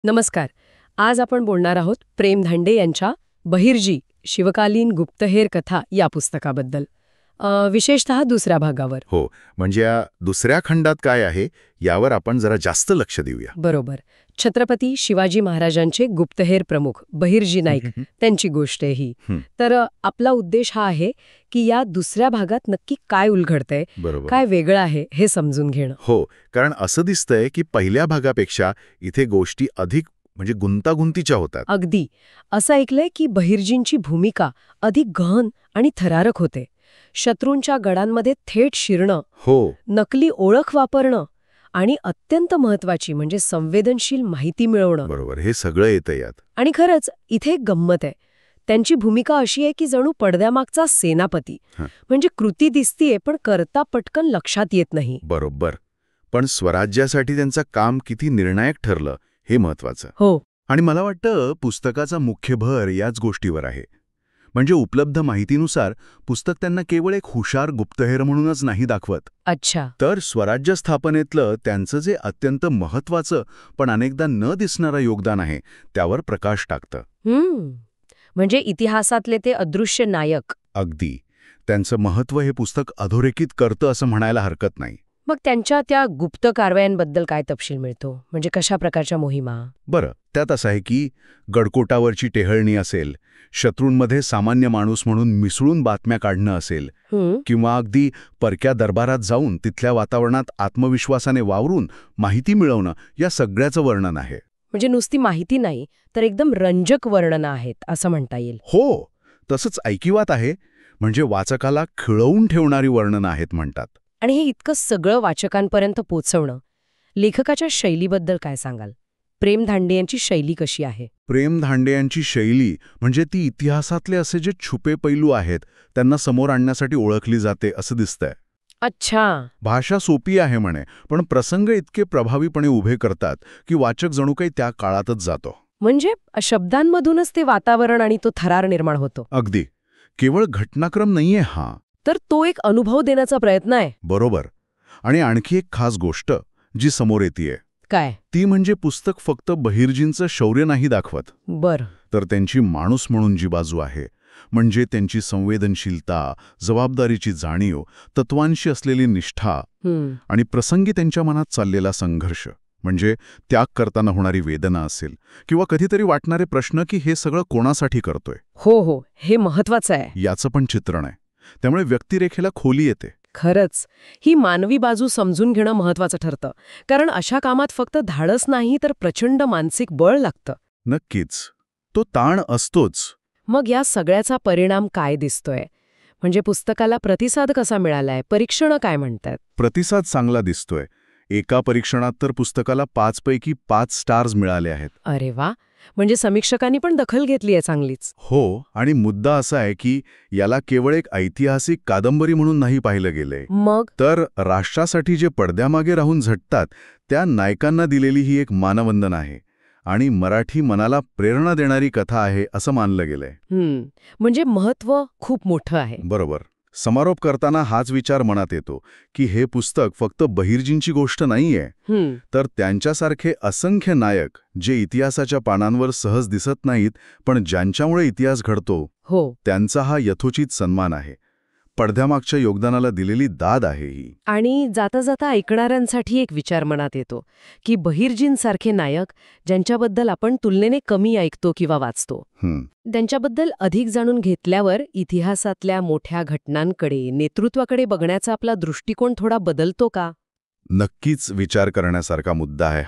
नमस्कार. आज आपण बोलणार आहोत प्रेम धांडे यांच्या बहिर्जी शिवकालीन गुप्तहेर कथा या पुस्तकाबद्दल. विशेषतः दुसऱ्या भागावर. हो, म्हणजे या दुसऱ्या खंडात काय आहे यावर आपण जरा जास्त लक्ष देऊया. बरोबर. छत्रपती शिवाजी महाराजांचे गुप्तहेर प्रमुख बहिर्जी नाईक त्यांची गोष्ट आहे ही. तर आपला उद्देश हा आहे की या दुसऱ्या भागात नक्की काय उलगडतंय, काय वेगळं आहे हे समजून घेणं. हो, कारण असं दिसतंय की पहिल्या भागापेक्षा इथे गोष्टी अधिक म्हणजे गुंतागुंतीच्या होतात. अगदी. असं ऐकलंय की बहिर्जींची भूमिका अधिक गहन आणि थरारक होते. शत्रूंच्या गडांमध्ये थेट शिरणं, हो, नकली ओळख वापरणं आणि अत्यंत महत्वाची म्हणजे संवेदनशील माहिती मिळवणं. बरोबर, हे सगळं येतं यात. आणि खरंच इथे एक गंमत आहे. त्यांची भूमिका अशी आहे की जणू पडद्यामागचा सेनापती. म्हणजे कृती दिसतीये पण करता पटकन लक्षात येत नाही. बरोबर. पण स्वराज्यासाठी त्यांचं काम किती निर्णायक ठरलं हे महत्वाचं. हो. आणि मला वाटतं पुस्तकाचा मुख्य भर याच गोष्टीवर आहे. म्हणजे उपलब्ध माहितीनुसार पुस्तक त्यांना केवळ एक हुशार गुप्तहेर म्हणूनच नाही दाखवत. अच्छा. तर स्वराज्य स्थापनेतलं त्यांचं जे अत्यंत महत्वाचं पण अनेकदा न दिसणारं योगदान आहे त्यावर प्रकाश टाकतं. म्हणजे इतिहासातले ते अदृश्य नायक. अगदी. त्यांचं महत्त्व हे पुस्तक अधोरेखित करतं असं म्हणायला हरकत नाही. मग त्यांच्या त्या गुप्त कारवायांबद्दल काय तपशील मिळतो? म्हणजे कशा प्रकारच्या मोहिमा? बरं, त्यात असं आहे की गडकोटावरची टेहळणी असेल, शत्रूंमध्ये सामान्य माणूस म्हणून मिसळून बातम्या काढणं असेल, किंवा अगदी परक्या दरबारात जाऊन तिथल्या वातावरणात आत्मविश्वासाने वावरून माहिती मिळवणं, या सगळ्याचं वर्णन आहे. म्हणजे नुसती माहिती नाही तर एकदम रंजक वर्णनं आहेत असं म्हणता येईल. हो, तसंच ऐकिवात आहे. म्हणजे वाचकाला खिळवून ठेवणारी वर्णनं आहेत म्हणतात. आणि हे इतकं सगळं वाचकांपर्यंत पोचवणं, लेखकाच्या शैलीबद्दल काय सांगाल? प्रेम धांडे यांची शैली कशी आहे? प्रेम धांडे यांची शैली म्हणजे ती इतिहासातले असे जे छुपे पैलू आहेत त्यांना समोर आणण्यासाठी ओळखली जाते असं दिसतंय. अच्छा. भाषा सोपी आहे म्हणे, पण प्रसंग इतके प्रभावीपणे उभे करतात की वाचक जणू काही त्या काळातच जातो. म्हणजे शब्दांमधूनच ते वातावरण आणि तो थरार निर्माण होतो. अगदी. केवळ घटनाक्रम नाहीये हा, तर तो एक अनुभव देण्याचा प्रयत्न आहे. बरोबर. आणि आणखी एक खास गोष्ट जी समोर येतेय काय? ती म्हणजे पुस्तक फक्त बहिर्जींचं शौर्य नाही दाखवत. बर. तर त्यांची माणूस म्हणून जी बाजू आहे, म्हणजे त्यांची संवेदनशीलता, जबाबदारीची जाणीव, तत्वांशी असलेली निष्ठा आणि प्रसंगी त्यांच्या मनात चाललेला संघर्ष, म्हणजे त्याग करताना होणारी वेदना असेल किंवा कधीतरी वाटणारे प्रश्न की हे सगळं कोणासाठी करतोय. हो, हे महत्वाचं आहे. याचं पण चित्रण आहे. त्यामुळे व्यक्तिरेखेला खोली येते. खरंच ही मानवी बाजू समजून घेणं महत्वाचं ठरतं. कारण अशा कामात फक्त धाडस नाही तर प्रचंड मानसिक बळ लागतं. नक्कीच. तो ताण असतोच. मग या सगळ्याचा परिणाम काय दिसतोय? म्हणजे पुस्तकाला प्रतिसाद कसा मिळालाय? परीक्षणं काय म्हणतात? प्रतिसाद चांगला दिसतोय. एका परीक्षणात तर पुस्तकाला 5 पैकी 5 स्टार्स मिळाले आहेत. अरे वा. म्हणजे समीक्षकांनी पण दखल घेतली आहे चांगलीच. हो, आणि मुद्दा असा आहे की याला केवळ एक ऐतिहासिक कादंबरी म्हणून नाही पाहिलं गेलंय. मग तर राष्ट्रासाठी जे पडद्यामागे राहून झटतात त्या नायकांना दिलेली ही एक मानवंदन आहे आणि मराठी मनाला प्रेरणा देणारी कथा आहे असं मानलं गेलंय. म्हणजे महत्त्व खूप मोठं आहे. बरोबर. समारोप करताना हाच विचार मनात येतो की हे पुस्तक फक्त बहिर्जींची गोष्ट नाहीये, तर त्यांच्यासारखे असंख्य नायक जे इतिहासाच्या पानांवर सहज दिसत नाहीत पण ज्यांच्यामुळे इतिहास घडतो, त्यांचा हा यथोचित सन्मान आहे. पडद्यामागच्या योगदानाला दिलेली दाद आहे ही. आणि जाता जाता ऐकणाऱ्यांसाठी एक विचार मनात येतो की बहिर्जींसारखे नायक ज्यांच्याबद्दल आपण तुलनेने कमी ऐकतो किंवा वाचतो, त्यांच्याबद्दल अधिक जाणून घेतल्यावर इतिहासातल्या मोठ्या घटनांकडे, नेतृत्वाकडे बघण्याचा आपला दृष्टिकोन थोडा बदलतो का? नक्कीच विचार करण्यासारखा मुद्दा आहे.